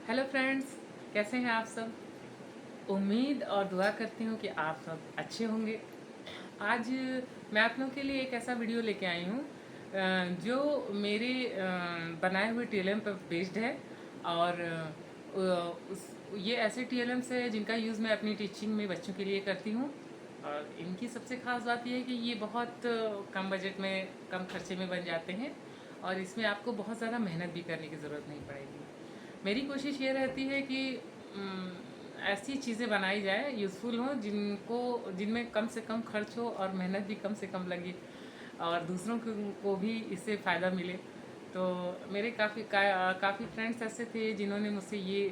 Hello friends, कैसे हैं आप सब। उम्मीद और दुआ करती हूँ कि आप सब अच्छे होंगे। आज मैं आप लोगों के लिए एक ऐसा वीडियो लेके आई हूँ जो मेरे बनाए हुए टीएलएम पर बेस्ड है। और ये ऐसे टीएलएम्स है जिनका यूज़ मैं अपनी टीचिंग में बच्चों के लिए करती हूँ। और इनकी सबसे ख़ास बात यह है कि ये बहुत कम बजट में, कम खर्चे में बन जाते हैं। और इसमें आपको बहुत ज़्यादा मेहनत भी करने की ज़रूरत नहीं पड़ेगी। मेरी कोशिश ये रहती है कि ऐसी चीज़ें बनाई जाए, यूज़फुल हो, जिनमें कम से कम खर्च हो और मेहनत भी कम से कम लगे, और दूसरों को भी इससे फ़ायदा मिले। तो मेरे काफ़ी फ्रेंड्स ऐसे थे जिन्होंने मुझसे ये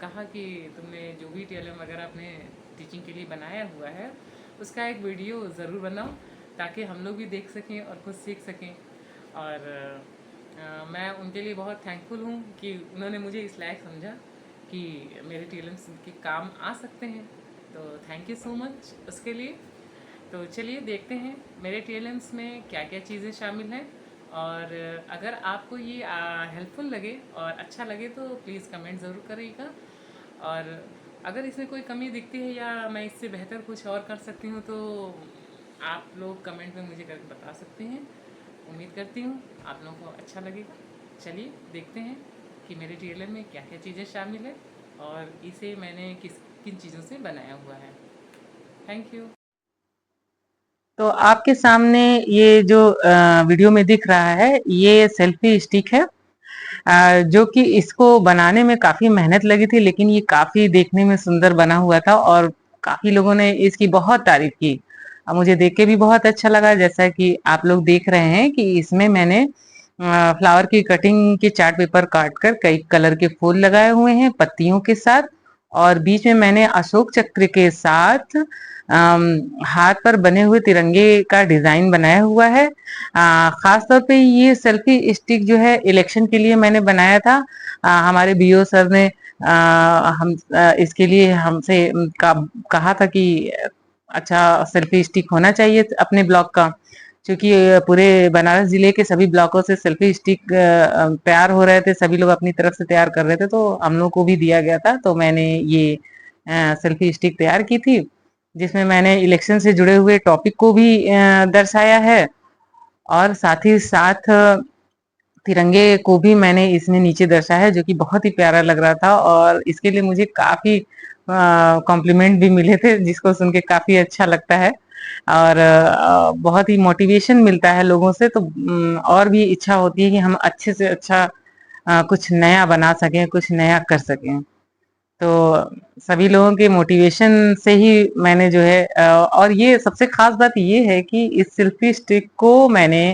कहा कि तुमने जो भी टीएलएम वगैरह अपने टीचिंग के लिए बनाया हुआ है उसका एक वीडियो ज़रूर बनाओ, ताकि हम लोग भी देख सकें और कुछ सीख सकें। और मैं उनके लिए बहुत थैंकफुल हूँ कि उन्होंने मुझे इस लायक समझा कि मेरे टीएलएम्स के काम आ सकते हैं। तो थैंक यू सो मच उसके लिए। तो चलिए देखते हैं मेरे टीएलएम्स में क्या क्या चीज़ें शामिल हैं। और अगर आपको ये हेल्पफुल लगे और अच्छा लगे तो प्लीज़ कमेंट ज़रूर करिएगा। और अगर इसमें कोई कमी दिखती है या मैं इससे बेहतर कुछ और कर सकती हूँ तो आप लोग कमेंट में मुझे करके बता सकते हैं। उम्मीद करती हूँ आप लोगों को अच्छा लगेगा। चलिए देखते हैं कि मेरे टीएलएम में क्या क्या चीज़ें शामिल है और इसे मैंने किन चीज़ों से बनाया हुआ है। Thank you. तो आपके सामने ये जो वीडियो में दिख रहा है ये सेल्फी स्टिक है। जो कि इसको बनाने में काफी मेहनत लगी थी, लेकिन ये काफी देखने में सुंदर बना हुआ था और काफी लोगों ने इसकी बहुत तारीफ की। मुझे देख के भी बहुत अच्छा लगा। जैसा कि आप लोग देख रहे हैं कि इसमें मैंने फ्लावर की कटिंग के चार्ट पेपर काट कर कई कलर के फूल लगाए हुए हैं पत्तियों के साथ, और बीच में मैंने अशोक चक्र के साथ हाथ पर बने हुए तिरंगे का डिजाइन बनाया हुआ है। खास तौर पे ये सेल्फी स्टिक जो है इलेक्शन के लिए मैंने बनाया था। हमारे बीओ सर ने इसके लिए हमसे कहा था कि अच्छा सेल्फी स्टिक होना चाहिए अपने ब्लॉक का, क्योंकि पूरे बनारस जिले के सभी ब्लॉकों से सेल्फी स्टिक तैयार हो रहे थे, सभी लोग अपनी तरफ से तैयार कर रहे थे, तो हम लोग को भी दिया गया था। तो मैंने ये सेल्फी स्टिक तैयार की थी, जिसमें मैंने इलेक्शन से जुड़े हुए टॉपिक को भी दर्शाया है, और साथ ही साथ तिरंगे को भी मैंने इसमें नीचे दर्शाया है, जो कि बहुत ही प्यारा लग रहा था। और इसके लिए मुझे काफी कॉम्प्लीमेंट भी मिले थे, जिसको सुन के काफी अच्छा लगता है। और बहुत ही मोटिवेशन मिलता है लोगों से, तो और भी इच्छा होती है कि हम अच्छे से अच्छा कुछ नया बना सकें, कुछ नया कर सकें। तो सभी लोगों के मोटिवेशन से ही मैंने जो है और ये सबसे खास बात ये है कि इस सेल्फी स्टिक को मैंने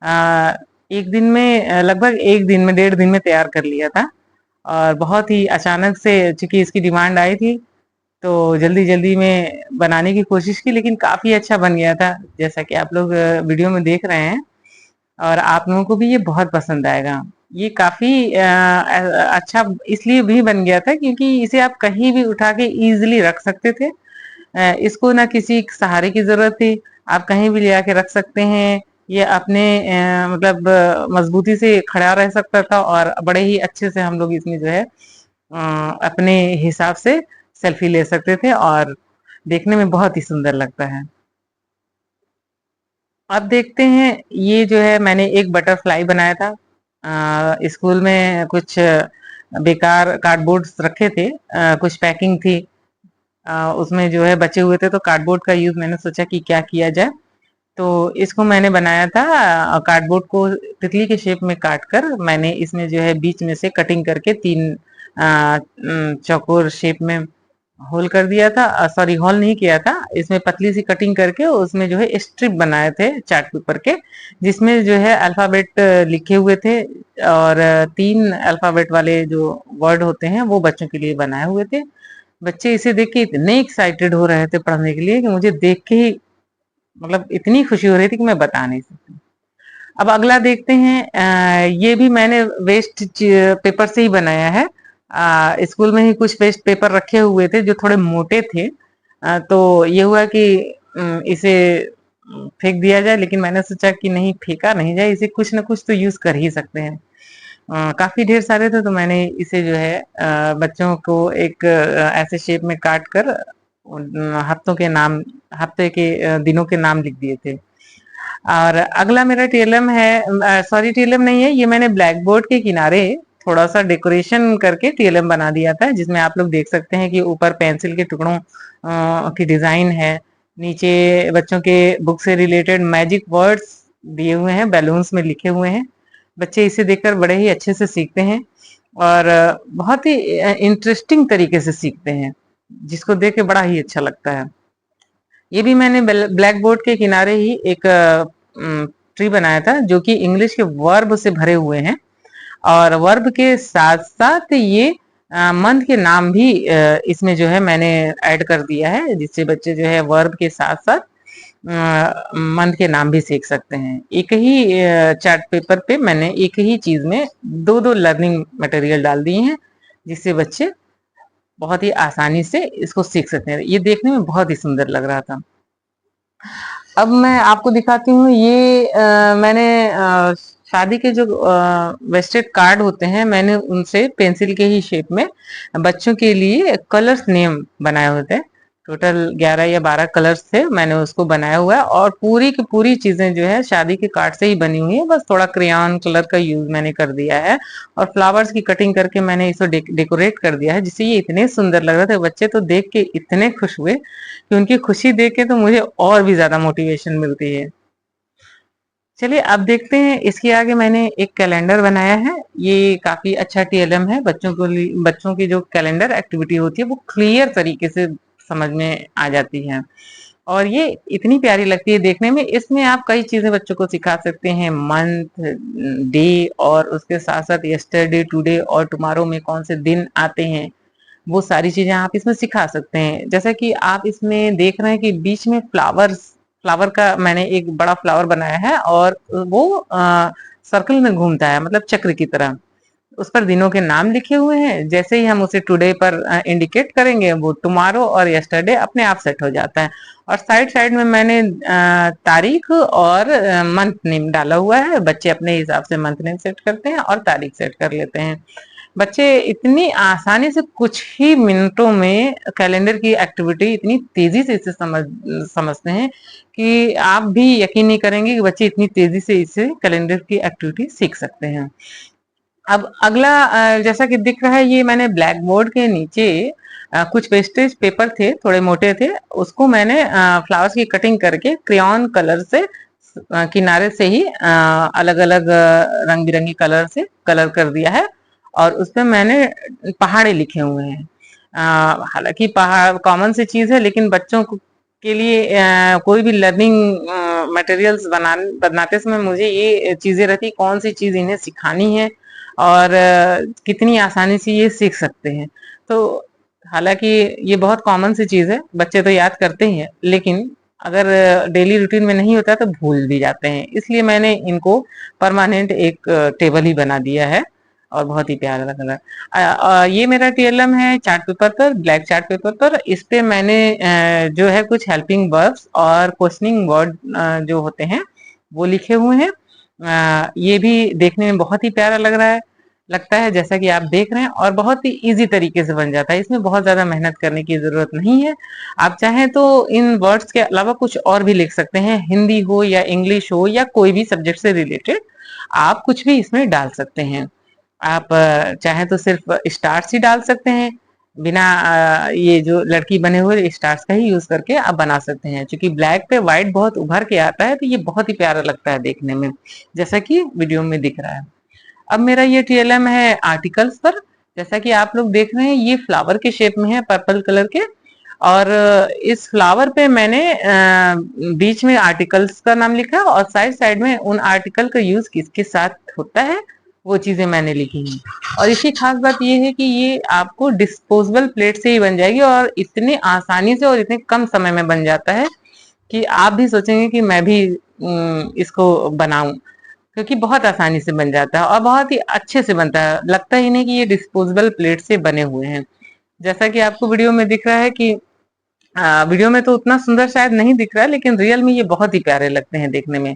अ, एक दिन में लगभग एक दिन में 1.5 दिन में तैयार कर लिया था। और बहुत ही अचानक से चूंकि इसकी डिमांड आई थी, तो जल्दी जल्दी में बनाने की कोशिश की, लेकिन काफी अच्छा बन गया था, जैसा कि आप लोग वीडियो में देख रहे हैं। और आप लोगों को भी ये बहुत पसंद आएगा। ये काफी अच्छा इसलिए भी बन गया था क्योंकि इसे आप कहीं भी उठा के इजीली रख सकते थे। इसको ना किसी सहारे की जरूरत थी, आप कहीं भी ले आके रख सकते हैं। ये अपने मतलब मजबूती से खड़ा रह सकता था, और बड़े ही अच्छे से हम लोग इसमें जो है अपने हिसाब से सेल्फी ले सकते थे, और देखने में बहुत ही सुंदर लगता है। अब देखते हैं, ये जो है मैंने एक बटरफ्लाई बनाया था। स्कूल में कुछ बेकार कार्डबोर्ड रखे थे, कुछ पैकिंग थी, उसमें जो है बचे हुए थे, तो कार्डबोर्ड का यूज मैंने सोचा कि क्या किया जाए। तो इसको मैंने बनाया था, कार्डबोर्ड को तितली के शेप में काट कर मैंने इसमें जो है बीच में से कटिंग करके 3 चौकोर शेप में होल कर दिया था। सॉरी, होल नहीं किया था, इसमें पतली सी कटिंग करके उसमें जो है स्ट्रिप बनाए थे चार्ट पेपर के, जिसमें जो है अल्फाबेट लिखे हुए थे। और 3 अल्फाबेट वाले जो वर्ड होते हैं वो बच्चों के लिए बनाए हुए थे। बच्चे इसे देख के इतने एक्साइटेड हो रहे थे पढ़ने के लिए कि मुझे देख के ही मतलब इतनी खुशी हो रही थी कि मैं बता नहीं सकती। अब अगला देखते हैं। ये भी मैंने वेस्ट पेपर से ही बनाया है। स्कूल में ही कुछ वेस्ट पेपर रखे हुए थे जो थोड़े मोटे थे। तो ये हुआ कि इसे फेंक दिया जाए, लेकिन मैंने सोचा कि नहीं, फेंका नहीं जाए, इसे कुछ ना कुछ तो यूज कर ही सकते हैं। काफी ढेर सारे थे, तो मैंने इसे जो है बच्चों को एक ऐसे शेप में काट कर हफ्तों के नाम, हफ्ते के दिनों के नाम लिख दिए थे। और अगला मेरा टीएलएम है, सॉरी टीएलएम नहीं है ये, मैंने ब्लैक बोर्ड के किनारे थोड़ा सा डेकोरेशन करके टीएलएम बना दिया था, जिसमें आप लोग देख सकते हैं कि ऊपर पेंसिल के टुकड़ों की डिजाइन है, नीचे बच्चों के बुक से रिलेटेड मैजिक वर्ड्स दिए हुए हैं, बैलून्स में लिखे हुए हैं। बच्चे इसे देखकर बड़े ही अच्छे से सीखते हैं और बहुत ही इंटरेस्टिंग तरीके से सीखते हैं, जिसको देख के बड़ा ही अच्छा लगता है। ये भी मैंने ब्लैक बोर्ड के किनारे ही एक ट्री बनाया था, जो कि इंग्लिश के वर्ब से भरे हुए हैं, और वर्ब के साथ साथ ये मंथ के नाम भी इसमें जो है मैंने ऐड कर दिया है, जिससे बच्चे जो है वर्ब के साथ साथ मंथ के नाम भी सीख सकते हैं। एक ही चार्ट पेपर पे मैंने एक ही चीज में दो दो लर्निंग मटेरियल डाल दिए हैं, जिससे बच्चे बहुत ही आसानी से इसको सीख सकते हैं। ये देखने में बहुत ही सुंदर लग रहा था। अब मैं आपको दिखाती हूँ, ये मैंने शादी के जो वेस्टेड कार्ड होते हैं, मैंने उनसे पेंसिल के ही शेप में बच्चों के लिए कलर्स नेम बनाए हुए थे। टोटल 11 या 12 कलर्स थे, मैंने उसको बनाया हुआ है, और पूरी की पूरी चीजें जो है शादी के कार्ड से ही बनी हुई है, बस थोड़ा क्रेयॉन कलर का यूज मैंने कर दिया है, और फ्लावर्स की कटिंग करके मैंने इसे डेकोरेट कर दिया है, जिससे ये इतने सुंदर लग रहे थे। बच्चे तो देख के इतने खुश हुए कि उनकी खुशी देख के तो मुझे और भी ज्यादा मोटिवेशन मिलती है। चलिए अब देखते हैं, इसके आगे मैंने एक कैलेंडर बनाया है। ये काफी अच्छा टीएलएम है बच्चों को, बच्चों की जो कैलेंडर एक्टिविटी होती है वो क्लियर तरीके से समझ में आ जाती है, और ये इतनी प्यारी लगती है देखने में। इसमें आप कई चीजें बच्चों को सिखा सकते हैं, मंथ, डे, और उसके साथ साथ यस्टरडे, टुडे और टुमारो में कौन से दिन आते हैं, वो सारी चीजें आप इसमें सिखा सकते हैं। जैसा कि आप इसमें देख रहे हैं कि बीच में फ्लावर का मैंने एक बड़ा फ्लावर बनाया है, और वो सर्कल में घूमता है, मतलब चक्र की तरह। उस पर दिनों के नाम लिखे हुए हैं, जैसे ही हम उसे टुडे पर इंडिकेट करेंगे, वो टुमारो और यस्टरडे अपने आप सेट हो जाता है। और साइड साइड में मैंने तारीख और मंथ नेम डाला हुआ है। बच्चे अपने हिसाब से मंथ नेम सेट करते हैं और तारीख सेट कर लेते हैं। बच्चे इतनी आसानी से कुछ ही मिनटों में कैलेंडर की एक्टिविटी इतनी तेजी से इसे समझते हैं कि आप भी यकीन नहीं करेंगे कि बच्चे इतनी तेजी से इसे कैलेंडर की एक्टिविटी सीख सकते हैं। अब अगला जैसा कि दिख रहा है, ये मैंने ब्लैक बोर्ड के नीचे कुछ वेस्टेज पेपर थे, थोड़े मोटे थे, उसको मैंने फ्लावर्स की कटिंग करके क्रेयॉन कलर से किनारे से ही अलग अलग रंग बिरंगी कलर से कलर कर दिया है, और उसपे मैंने पहाड़े लिखे हुए हैं। हालांकि पहाड़ कॉमन सी चीज है, लेकिन बच्चों के लिए कोई भी लर्निंग मटेरियल्स बनाते समय मुझे ये चीजें रहती, कौन सी चीज इन्हें सिखानी है और कितनी आसानी से ये सीख सकते हैं। तो हालांकि ये बहुत कॉमन सी चीज है, बच्चे तो याद करते ही हैं, लेकिन अगर डेली रूटीन में नहीं होता तो भूल भी जाते हैं। इसलिए मैंने इनको परमानेंट एक टेबल ही बना दिया है, और बहुत ही प्यारा लग रहा है। ये मेरा टीएलएम है चार्ट पेपर पर, ब्लैक चार्ट पेपर पर। इस पे मैंने जो है कुछ हेल्पिंग वर्ब्स और क्वेश्चनिंग वर्ड जो होते हैं वो लिखे हुए हैं। ये भी देखने में बहुत ही प्यारा लगता है, जैसा कि आप देख रहे हैं, और बहुत ही इजी तरीके से बन जाता है। इसमें बहुत ज्यादा मेहनत करने की जरूरत नहीं है। आप चाहें तो इन वर्ड्स के अलावा कुछ और भी लिख सकते हैं, हिंदी हो या इंग्लिश हो या कोई भी सब्जेक्ट से रिलेटेड, आप कुछ भी इसमें डाल सकते हैं। आप चाहें तो सिर्फ स्टार्स ही डाल सकते हैं, बिना ये जो लड़की बने हुए स्टार्स का ही यूज करके आप बना सकते हैं। क्योंकि ब्लैक पे व्हाइट बहुत उभर के आता है, तो ये बहुत ही प्यारा लगता है देखने में, जैसा कि वीडियो में दिख रहा है। अब मेरा ये टीएलएम है आर्टिकल्स पर। जैसा कि आप लोग देख रहे हैं, ये फ्लावर के शेप में है, पर्पल कलर के, और इस फ्लावर पे मैंने बीच में आर्टिकल्स का नाम लिखा, और साइड साइड में उन आर्टिकल का यूज किसके साथ होता है वो चीजें मैंने लिखी हैं। और इसकी खास बात ये है कि ये आपको डिस्पोजेबल प्लेट से ही बन जाएगी, और इतनी आसानी से और इतने कम समय में बन जाता है कि आप भी सोचेंगे कि मैं भी इसको बनाऊं, क्योंकि बहुत आसानी से बन जाता है और बहुत ही अच्छे से बनता है। लगता ही नहीं कि ये डिस्पोजेबल प्लेट से बने हुए हैं। जैसा कि आपको वीडियो में दिख रहा है कि वीडियो में तो उतना सुंदर शायद नहीं दिख रहा है, लेकिन रियल में ये बहुत ही प्यारे लगते हैं देखने में।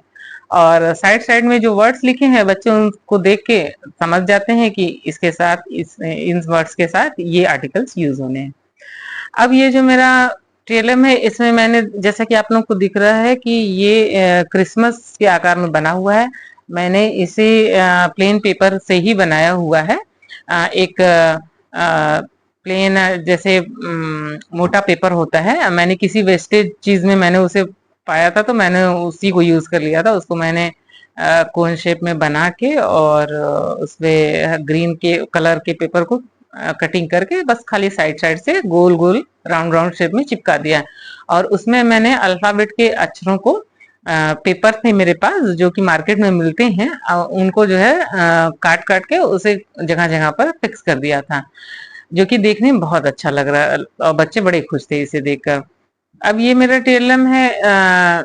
और साइड साइड में जो वर्ड्स लिखे हैं बच्चे उनको देख के समझ जाते हैं कि इसके साथ इन वर्ड्स के साथ ये आर्टिकल्स यूज होने हैं। अब ये जो मेरा टीएलएम है इसमें मैंने, जैसा कि आप लोगों को दिख रहा है कि ये क्रिसमस के आकार में बना हुआ है। मैंने इसे प्लेन पेपर से ही बनाया हुआ है। एक प्लेन जैसे मोटा पेपर होता है, मैंने किसी वेस्टेज चीज में मैंने उसे पाया था तो मैंने उसी को यूज कर लिया था। उसको मैंने कोन शेप में बना के और उसमें ग्रीन के कलर के पेपर को कटिंग करके बस खाली साइड साइड से गोल गोल राउंड राउंड शेप में चिपका दिया। और उसमें मैंने अल्फाबेट के अक्षरों को पेपर थे मेरे पास जो कि मार्केट में मिलते हैं, उनको जो है काट काट के उसे जगह जगह पर फिक्स कर दिया था, जो कि देखने में बहुत अच्छा लग रहा है और बच्चे बड़े खुश थे इसे देखकर। अब ये मेरा टेलम है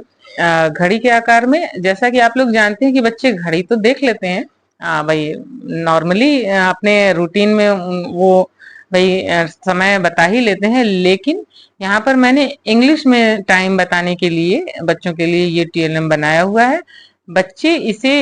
घड़ी के आकार में। जैसा कि आप लोग जानते हैं कि बच्चे घड़ी तो देख लेते हैं भाई, नॉर्मली अपने रूटीन में वो भाई समय बता ही लेते हैं, लेकिन यहाँ पर मैंने इंग्लिश में टाइम बताने के लिए बच्चों के लिए ये टीएलएम बनाया हुआ है। बच्चे इससे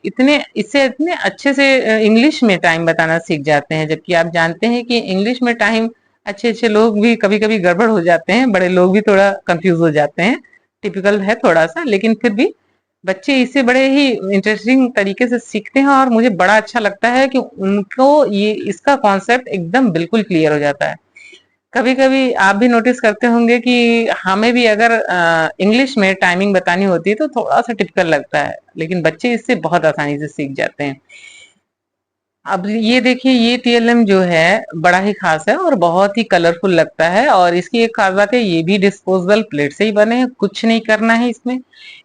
इतने अच्छे से इंग्लिश में टाइम बताना सीख जाते हैं, जबकि आप जानते हैं कि इंग्लिश में टाइम अच्छे अच्छे लोग भी कभी कभी गड़बड़ हो जाते हैं, बड़े लोग भी थोड़ा कंफ्यूज हो जाते हैं, टिपिकल है थोड़ा सा, लेकिन फिर भी बच्चे इससे बड़े ही इंटरेस्टिंग तरीके से सीखते हैं और मुझे बड़ा अच्छा लगता है कि उनको ये इसका कॉन्सेप्ट एकदम बिल्कुल क्लियर हो जाता है। कभी कभी आप भी नोटिस करते होंगे कि हमें भी अगर इंग्लिश में टाइमिंग बतानी होती है तो थोड़ा सा टिपिकल लगता है, लेकिन बच्चे इससे बहुत आसानी से सीख जाते हैं। अब ये देखिए, ये टीएलएम जो है बड़ा ही खास है और बहुत ही कलरफुल लगता है। और इसकी एक खास बात है, ये भी डिस्पोजेबल प्लेट से ही बने हैं, कुछ नहीं करना है इसमें।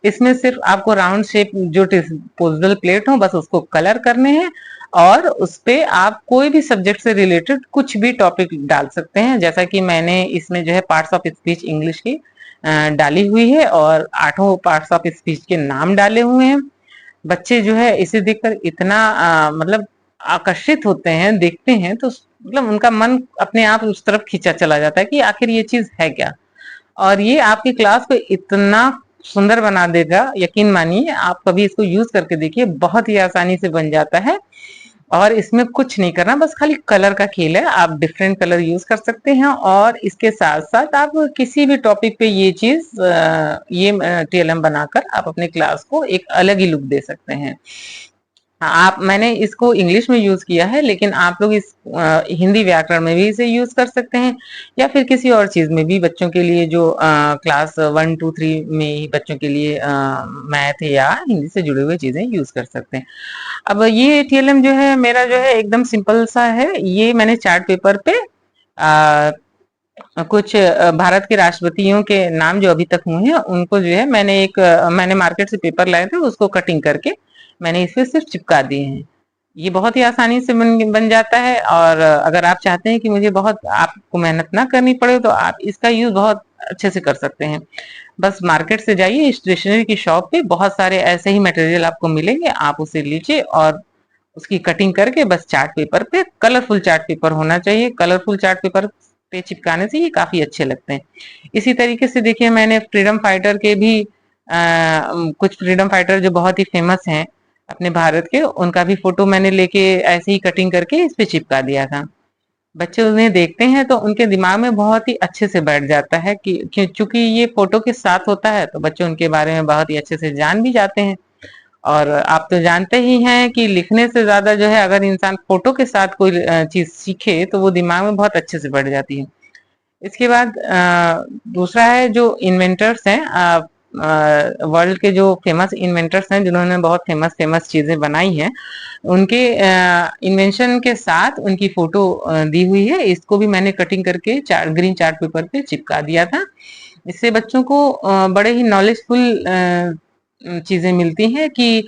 इसमें सिर्फ आपको राउंड शेप जो डिस्पोजेबल प्लेट हो बस उसको कलर करने हैं और उस पे आप कोई भी सब्जेक्ट से रिलेटेड कुछ भी टॉपिक डाल सकते हैं। जैसा कि मैंने इसमें जो है पार्ट्स ऑफ स्पीच इंग्लिश की डाली हुई है और 8 पार्ट्स ऑफ स्पीच के नाम डाले हुए हैं। बच्चे जो है इसे देखकर इतना मतलब आकर्षित होते हैं, देखते हैं तो मतलब उनका मन अपने आप उस तरफ खींचा चला जाता है कि आखिर ये चीज है क्या। और ये आपकी क्लास को इतना सुंदर बना देगा, यकीन मानिए, आप कभी इसको यूज करके देखिए, बहुत ही आसानी से बन जाता है। और इसमें कुछ नहीं करना, बस खाली कलर का खेल है। आप डिफरेंट कलर यूज कर सकते हैं और इसके साथ साथ आप किसी भी टॉपिक पे ये चीज ये टीएलएम बनाकर आप अपने क्लास को एक अलग ही लुक दे सकते हैं। आप मैंने इसको इंग्लिश में यूज किया है, लेकिन आप लोग इस हिंदी व्याकरण में भी इसे यूज कर सकते हैं या फिर किसी और चीज में भी, बच्चों के लिए जो क्लास 1 2 3 में ही बच्चों के लिए मैथ या हिंदी से जुड़े हुए चीजें यूज कर सकते हैं। अब ये टीएलएम जो है मेरा जो है एकदम सिंपल सा है। ये मैंने चार्ट पेपर पे आ, कुछ भारत के राष्ट्रपतियों के नाम जो अभी तक हुए हैं उनको जो है मैंने मार्केट से पेपर लाए थे, उसको कटिंग करके मैंने इस पे सिर्फ चिपका दिए हैं। ये बहुत ही आसानी से बन जाता है। और अगर आप चाहते हैं कि मुझे बहुत आपको मेहनत ना करनी पड़े तो आप इसका यूज बहुत अच्छे से कर सकते हैं। बस मार्केट से जाइए, स्टेशनरी की शॉप पे बहुत सारे ऐसे ही मटेरियल आपको मिलेंगे, आप उसे लीजिए और उसकी कटिंग करके बस चार्ट पेपर पे, कलरफुल चार्ट पेपर होना चाहिए, कलरफुल चार्ट पेपर पे चिपकाने से ये काफी अच्छे लगते हैं। इसी तरीके से देखिए, मैंने फ्रीडम फाइटर के भी कुछ फ्रीडम फाइटर जो बहुत ही फेमस हैं अपने भारत के, उनका भी फोटो मैंने लेके ऐसे ही कटिंग करके इस पे चिपका दिया था। बच्चे उन्हें देखते हैं तो उनके दिमाग में बहुत ही अच्छे से बैठ जाता है कि चूंकि ये फोटो के साथ होता है तो बच्चे उनके बारे में बहुत ही अच्छे से जान भी जाते हैं। और आप तो जानते ही हैं कि लिखने से ज्यादा जो है अगर इंसान फोटो के साथ कोई चीज सीखे तो वो दिमाग में बहुत अच्छे से बैठ जाती है। इसके बाद दूसरा है जो इन्वेंटर्स हैं, वर्ल्ड के जो फेमस इन्वेंटर्स हैं जिन्होंने बहुत फेमस फेमस चीजें बनाई हैं, उनके इन्वेंशन के साथ उनकी फोटो दी हुई है। इसको भी मैंने कटिंग करके ग्रीन चार्ट पेपर पे चिपका दिया था। इससे बच्चों को बड़े ही नॉलेजफुल चीजें मिलती हैं कि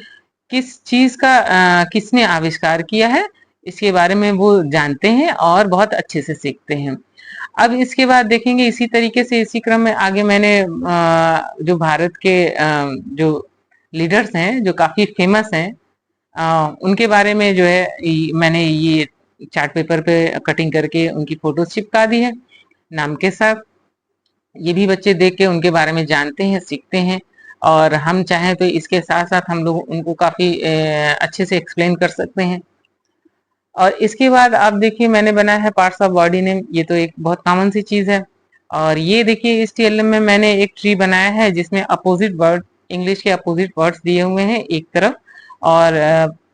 किस चीज का किसने आविष्कार किया है, इसके बारे में वो जानते हैं और बहुत अच्छे से सीखते हैं। अब इसके बाद देखेंगे इसी तरीके से, इसी क्रम में आगे मैंने जो भारत के जो लीडर्स हैं जो काफी फेमस हैं उनके बारे में जो है मैंने ये चार्ट पेपर पे कटिंग करके उनकी फोटो चिपका दी है नाम के साथ। ये भी बच्चे देख के उनके बारे में जानते हैं, सीखते हैं। और हम चाहें तो इसके साथ साथ हम लोग उनको काफ़ी अच्छे से एक्सप्लेन कर सकते हैं। और इसके बाद आप देखिए मैंने बनाया है पार्ट्स ऑफ बॉडी नेम, ये तो एक बहुत कॉमन सी चीज़ है। और ये देखिए इस टीएलएम में मैंने एक ट्री बनाया है जिसमें अपोजिट वर्ड, इंग्लिश के अपोजिट वर्ड्स दिए हुए हैं एक तरफ, और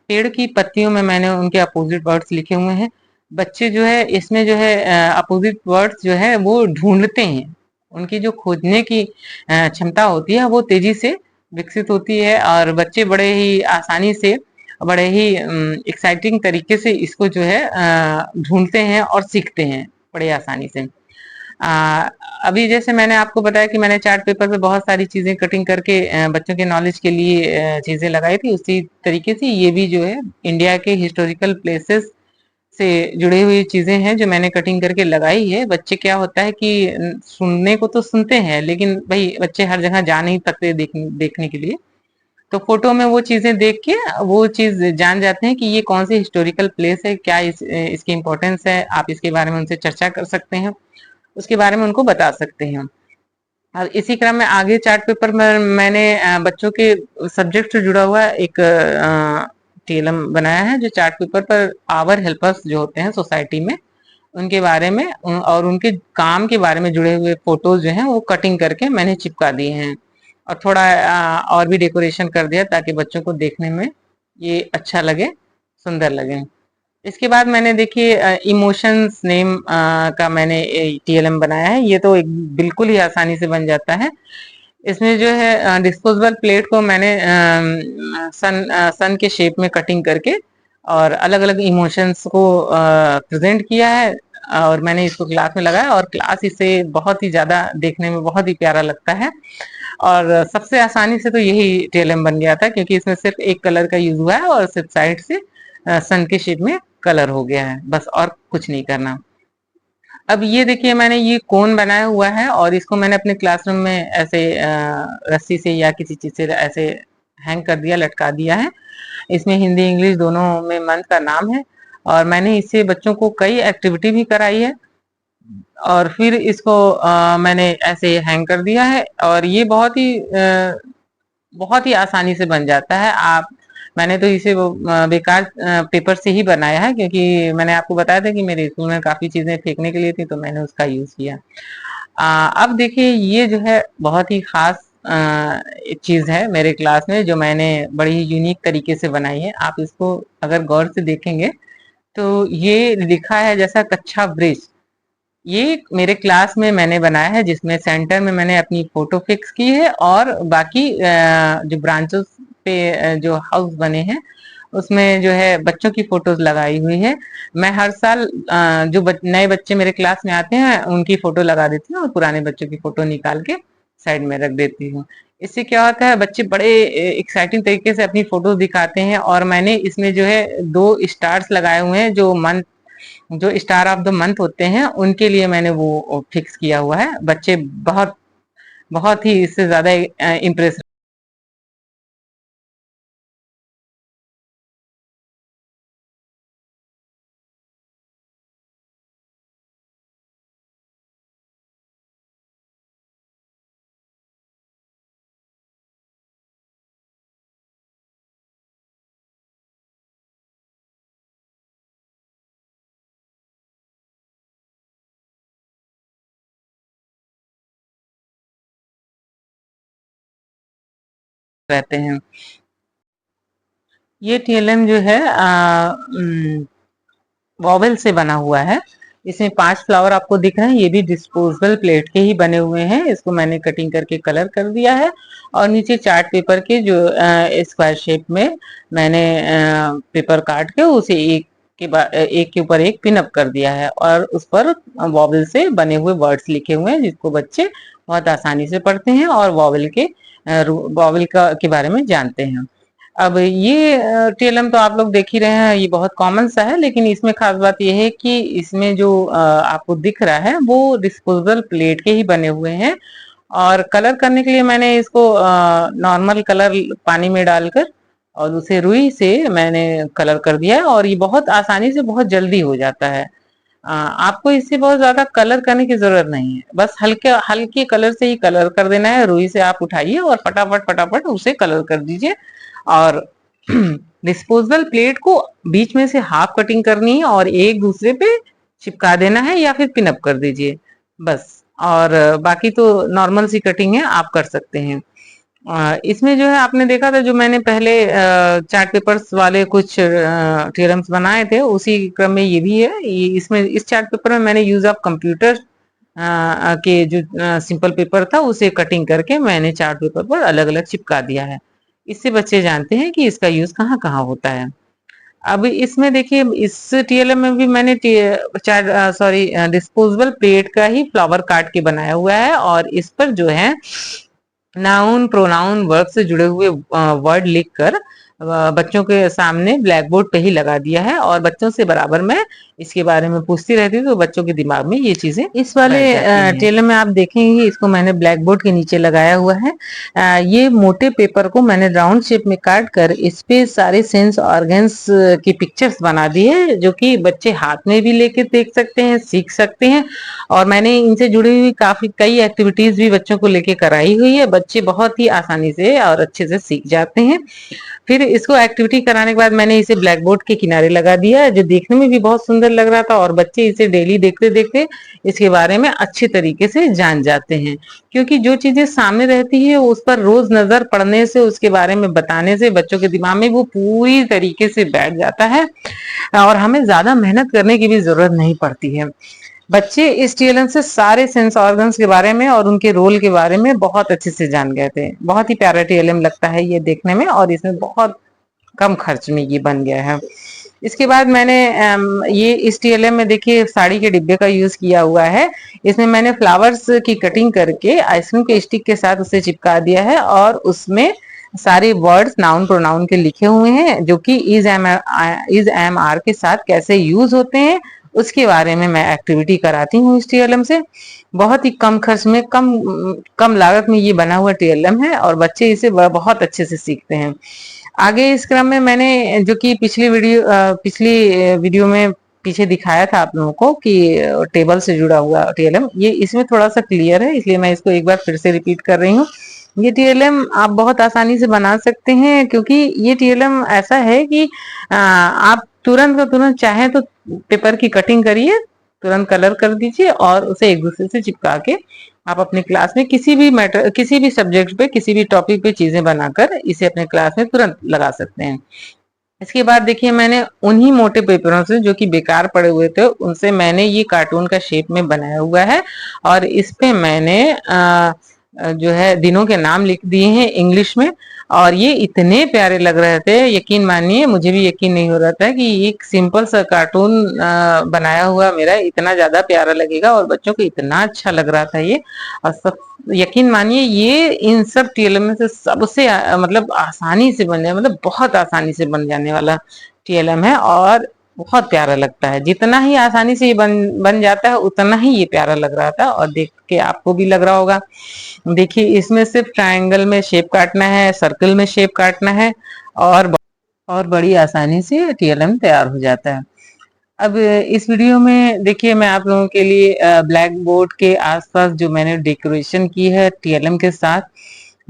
पेड़ की पत्तियों में मैंने उनके अपोजिट वर्ड्स लिखे हुए हैं। बच्चे जो है इसमें जो है अपोजिट वर्ड्स जो है वो ढूंढते हैं, उनकी जो खोजने की क्षमता होती है वो तेजी से विकसित होती है, और बच्चे बड़े ही आसानी से, बड़े ही एक्साइटिंग तरीके से इसको जो है ढूंढते हैं और सीखते हैं बड़े आसानी से। अ, अभी जैसे मैंने आपको बताया कि मैंने चार्ट पेपर पे बहुत सारी चीज़ें कटिंग करके बच्चों के नॉलेज के लिए चीज़ें लगाई थी, उसी तरीके से ये भी जो है इंडिया के हिस्टोरिकल प्लेसेस से जुड़ी हुई चीज़ें हैं जो मैंने कटिंग करके लगाई है। बच्चे क्या होता है कि सुनने को तो सुनते हैं, लेकिन भाई बच्चे हर जगह जा नहीं सकते देखने के लिए, तो फोटो में वो चीजें देख के वो चीज जान जाते हैं कि ये कौन सी हिस्टोरिकल प्लेस है, क्या इसकी इम्पोर्टेंस है, आप इसके बारे में उनसे चर्चा कर सकते हैं, उसके बारे में उनको बता सकते हैं। और इसी क्रम में आगे चार्ट पेपर में मैंने बच्चों के सब्जेक्ट से जुड़ा हुआ एक टीएलएम बनाया है, जो chart paper per hour helpers जो होते हैं सोसाइटी में, उनके बारे में और उनके काम के बारे में जुड़े हुए फोटोज जो हैं वो कटिंग करके मैंने चिपका दिए हैं, और थोड़ा और भी डेकोरेशन कर दिया ताकि बच्चों को देखने में ये अच्छा लगे, सुंदर लगे। इसके बाद मैंने देखिए इमोशंस नेम का मैंने टीएलएम बनाया है, ये तो एक बिल्कुल ही आसानी से बन जाता है। इसमें जो है डिस्पोजेबल प्लेट को मैंने सन के शेप में कटिंग करके और अलग अलग इमोशंस को प्रेजेंट किया है, और मैंने इसको क्लास में लगाया, और क्लास इसे बहुत ही ज़्यादा देखने में बहुत ही प्यारा लगता है। और सबसे आसानी से तो यही टीएलएम बन गया था, क्योंकि इसमें सिर्फ एक कलर का यूज हुआ है और सिर्फ साइड से सन के शेप में कलर हो गया है, बस और कुछ नहीं करना। अब ये देखिए मैंने ये कोन बनाया हुआ है, और इसको मैंने अपने क्लासरूम में ऐसे रस्सी से या किसी चीज से ऐसे हैंग कर दिया, लटका दिया है। इसमें हिंदी इंग्लिश दोनों में मंथ का नाम है, और मैंने इससे बच्चों को कई एक्टिविटी भी कराई है, और फिर इसको मैंने ऐसे हैंग कर दिया है, और ये बहुत ही आसानी से बन जाता है। आप, मैंने तो इसे वो बेकार पेपर से ही बनाया है, क्योंकि मैंने आपको बताया था कि मेरे स्कूल में काफी चीजें फेंकने के लिए थी, तो मैंने उसका यूज किया। अब देखिए ये जो है बहुत ही खास चीज है मेरे क्लास में, जो मैंने बड़ी ही यूनिक तरीके से बनाई है। आप इसको अगर गौर से देखेंगे तो ये लिखा है जैसा कच्चा ब्रिज, ये मेरे क्लास में मैंने बनाया है, जिसमें सेंटर में मैंने अपनी फोटो फिक्स की है, और बाकी जो ब्रांचेस पे जो हाउस बने हैं उसमें जो है बच्चों की फोटोज लगाई हुई है। मैं हर साल जो नए बच्चे मेरे क्लास में आते हैं उनकी फोटो लगा देती हूँ, और पुराने बच्चों की फोटो निकाल के साइड में रख देती हूँ। इससे क्या होता है, बच्चे बड़े एक्साइटिंग तरीके से अपनी फोटोज दिखाते हैं। और मैंने इसमें जो है 2 स्टार्स लगाए हुए हैं, जो स्टार ऑफ द मंथ होते हैं उनके लिए मैंने वो फिक्स किया हुआ है। बच्चे बहुत बहुत ही इससे ज्यादा इम्प्रेस रहते हैं। ये टीएलएम जो है वॉवेल से बना हुआ है। इसमें 5 फ्लावर आपको दिख रहे हैं, ये भी डिस्पोजेबल प्लेट के ही बने हुए हैं। इसको मैंने कटिंग करके कलर कर दिया है, और नीचे चार्ट पेपर के जो स्क्वायर शेप में मैंने पेपर काट के उसे एक के ऊपर एक पिन अप कर दिया है, और उस पर वॉवेल से बने हुए वर्ड्स लिखे हुए हैं, जिसको बच्चे बहुत आसानी से पढ़ते हैं और वॉवेल का के बारे में जानते हैं। अब ये टीएलएम तो आप लोग देख ही रहे हैं, ये बहुत कॉमन सा है, लेकिन इसमें खास बात यह है कि इसमें जो आपको दिख रहा है वो डिस्पोजेबल प्लेट के ही बने हुए हैं। और कलर करने के लिए मैंने इसको नॉर्मल कलर पानी में डालकर और उसे रुई से मैंने कलर कर दिया है, और ये बहुत आसानी से बहुत जल्दी हो जाता है। आपको इससे बहुत ज्यादा कलर करने की जरूरत नहीं है, बस हल्के हल्के कलर से ही कलर कर देना है। रुई से आप उठाइए और फटाफट फटाफट उसे कलर कर दीजिए। और डिस्पोजेबल प्लेट को बीच में से हाफ कटिंग करनी है और एक दूसरे पे चिपका देना है या फिर पिन अप कर दीजिए बस। और बाकी तो नॉर्मल सी कटिंग है, आप कर सकते हैं। इसमें जो है आपने देखा था जो मैंने पहले चार्ट पेपर्स वाले कुछ थ्योरम्स बनाए थे, उसी क्रम में ये भी है। इसमें इस चार्ट पेपर में मैंने यूज ऑफ कंप्यूटर के जो सिंपल पेपर था उसे कटिंग करके मैंने चार्ट पेपर पर अलग अलग चिपका दिया है। इससे बच्चे जानते हैं कि इसका यूज कहाँ कहाँ होता है। अब इसमें देखिए इस टीएलएम में भी मैंने डिस्पोजेबल प्लेट का ही फ्लावर काट के बनाया हुआ है और इस पर जो है नाउन प्रोनाउन वर्ब से जुड़े हुए वर्ड लिखकर बच्चों के सामने ब्लैक बोर्ड पे ही लगा दिया है और बच्चों से बराबर मैं इसके बारे में पूछती रहती हूँ, तो बच्चों के दिमाग में ये चीजें इस वाले टेलर में आप देखेंगे इसको मैंने ब्लैक बोर्ड के नीचे लगाया हुआ है। ये मोटे पेपर को मैंने राउंड शेप में काट कर इस पे सारे सेंस ऑर्गन्स की पिक्चर्स बना दी है, जो कि बच्चे हाथ में भी लेके देख सकते हैं, सीख सकते हैं। और मैंने इनसे जुड़ी हुई काफी कई एक्टिविटीज भी बच्चों को लेके कराई हुई है। बच्चे बहुत ही आसानी से और अच्छे से सीख जाते हैं। फिर इसको एक्टिविटी कराने के बाद मैंने इसे ब्लैक बोर्ड के किनारे लगा दिया, जो देखने में भी बहुत सुंदर लग रहा था और बच्चे इसे डेली देखते देखते इसके बारे में अच्छे तरीके से जान जाते हैं। क्योंकि जो चीजें सामने रहती है उस पर रोज नजर पड़ने से, उसके बारे में बताने से बच्चों के दिमाग में वो पूरी तरीके से बैठ जाता है और हमें ज्यादा मेहनत करने की भी जरूरत नहीं पड़ती है। बच्चे इस टीएलएम से सारे सेंस ऑर्गन्स के बारे में और उनके रोल के बारे में बहुत अच्छे से जान गए थे। बहुत ही प्यारा टीएलएम लगता है ये देखने में और इसमें बहुत कम खर्च में ये बन गया है। इसके बाद मैंने ये इस टीएलएम में देखिए साड़ी के डिब्बे का यूज किया हुआ है। इसमें मैंने फ्लावर्स की कटिंग करके आइसक्रीम के स्टिक के साथ उसे चिपका दिया है और उसमें सारे वर्ड्स नाउन प्रोनाउन के लिखे हुए हैं, जो कि इज एम आर के साथ कैसे यूज होते हैं उसके बारे में मैं एक्टिविटी कराती हूँ इस टीएलएम से। बहुत ही कम खर्च में कम कम लागत में ये बना हुआ टीएलएम है और बच्चे इसे बहुत अच्छे से सीखते हैं। आगे इस क्रम में मैंने जो कि पिछली वीडियो में पीछे दिखाया था आप लोगों को कि टेबल से जुड़ा हुआ टीएलएम, ये इसमें थोड़ा सा क्लियर है इसलिए मैं इसको एक बार फिर से रिपीट कर रही हूँ। ये टीएलएम आप बहुत आसानी से बना सकते हैं, क्योंकि ये टीएलएम ऐसा है कि आप तुरंत का तुरंत चाहे तो पेपर की कटिंग करिए, तुरंत कलर कर दीजिए और उसे एक दूसरे से चिपका के आप अपने क्लास में किसी भी सब्जेक्ट पे किसी भी टॉपिक पे चीजें बनाकर इसे अपने क्लास में तुरंत लगा सकते हैं। इसके बाद देखिए मैंने उन्हीं मोटे पेपरों से जो कि बेकार पड़े हुए थे उनसे मैंने ये कार्टून का शेप में बनाया हुआ है और इस पे मैंने जो है दिनों के नाम लिख दिए हैं इंग्लिश में। और ये इतने प्यारे लग रहे थे, यकीन मानिए मुझे भी यकीन नहीं हो रहा था कि एक सिंपल सा कार्टून बनाया हुआ मेरा इतना ज्यादा प्यारा लगेगा और बच्चों को इतना अच्छा लग रहा था ये। और सब यकीन मानिए ये इन सब टीएलएम में से सबसे मतलब आसानी से बन जाए, मतलब बहुत आसानी से बन जाने वाला टीएलएम है और बहुत प्यारा लगता है। जितना ही आसानी से ये बन जाता है उतना ही ये प्यारा लग रहा था और देख के आपको भी लग रहा होगा। देखिए इसमें सिर्फ ट्रायंगल में शेप काटना है, सर्कल में शेप काटना है और बड़ी आसानी से टीएलएम तैयार हो जाता है। अब इस वीडियो में देखिए मैं आप लोगों के लिए ब्लैक बोर्ड के आसपास जो मैंने डेकोरेशन की है टीएलएम के साथ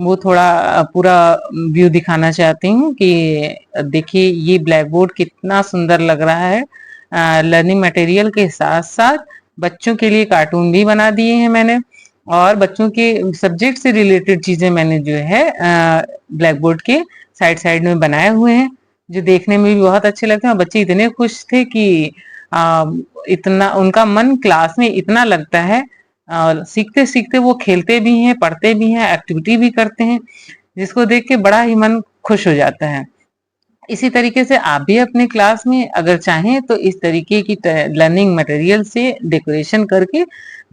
वो थोड़ा पूरा व्यू दिखाना चाहती हूँ कि देखिए ये ब्लैक बोर्ड कितना सुंदर लग रहा है। लर्निंग मटेरियल के साथ साथ बच्चों के लिए कार्टून भी बना दिए हैं मैंने और बच्चों के सब्जेक्ट से रिलेटेड चीजें मैंने जो है ब्लैक बोर्ड के साइड साइड में बनाए हुए हैं, जो देखने में भी बहुत अच्छे लगते हैं। बच्चे इतने खुश थे कि इतना उनका मन क्लास में इतना लगता है और सीखते सीखते वो खेलते भी हैं, पढ़ते भी हैं, एक्टिविटी भी करते हैं, जिसको देख के बड़ा ही मन खुश हो जाता है। इसी तरीके से आप भी अपने क्लास में अगर चाहें तो इस तरीके की लर्निंग मटेरियल से डेकोरेशन करके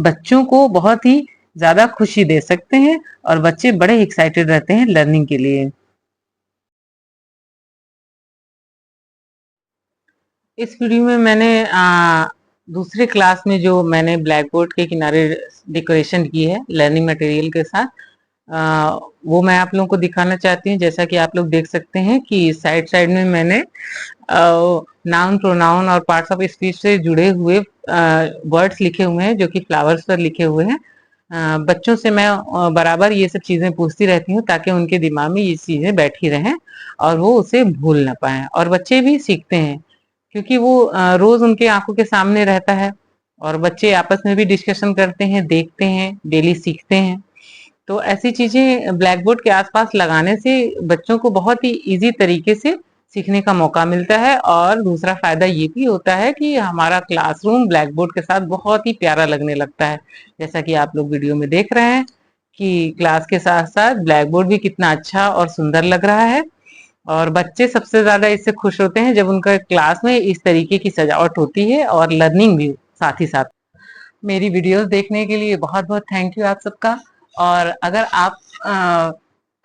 बच्चों को बहुत ही ज्यादा खुशी दे सकते हैं और बच्चे बड़े एक्साइटेड रहते हैं लर्निंग के लिए। इस वीडियो में मैंने दूसरे क्लास में जो मैंने ब्लैक बोर्ड के किनारे डेकोरेशन की है लर्निंग मटेरियल के साथ वो मैं आप लोगों को दिखाना चाहती हूँ। जैसा कि आप लोग देख सकते हैं कि साइड साइड में मैंने नाउन प्रोनाउन और पार्ट्स ऑफ स्पीच से जुड़े हुए वर्ड्स लिखे हुए हैं जो कि फ्लावर्स पर लिखे हुए हैं। बच्चों से मैं बराबर ये सब चीजें पूछती रहती हूँ ताकि उनके दिमाग में ये चीजें बैठी रहें और वो उसे भूल ना पाए, और बच्चे भी सीखते हैं क्योंकि वो रोज उनके आंखों के सामने रहता है, और बच्चे आपस में भी डिस्कशन करते हैं, देखते हैं, डेली सीखते हैं। तो ऐसी चीजें ब्लैक बोर्ड के आसपास लगाने से बच्चों को बहुत ही इजी तरीके से सीखने का मौका मिलता है, और दूसरा फायदा ये भी होता है कि हमारा क्लासरूम ब्लैक बोर्ड के साथ बहुत ही प्यारा लगने लगता है। जैसा कि आप लोग वीडियो में देख रहे हैं कि क्लास के साथ साथ ब्लैक बोर्ड भी कितना अच्छा और सुंदर लग रहा है, और बच्चे सबसे ज्यादा इससे खुश होते हैं जब उनका क्लास में इस तरीके की सजावट होती है, और लर्निंग भी साथ ही साथ। मेरी वीडियोस देखने के लिए बहुत बहुत थैंक यू आप सबका। और अगर आप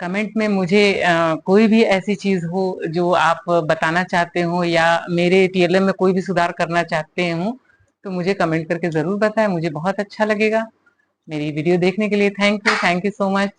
कमेंट में मुझे कोई भी ऐसी चीज हो जो आप बताना चाहते हो, या मेरे टीएलएम में कोई भी सुधार करना चाहते हो, तो मुझे कमेंट करके जरूर बताएं, मुझे बहुत अच्छा लगेगा। मेरी वीडियो देखने के लिए थैंक यू सो मच।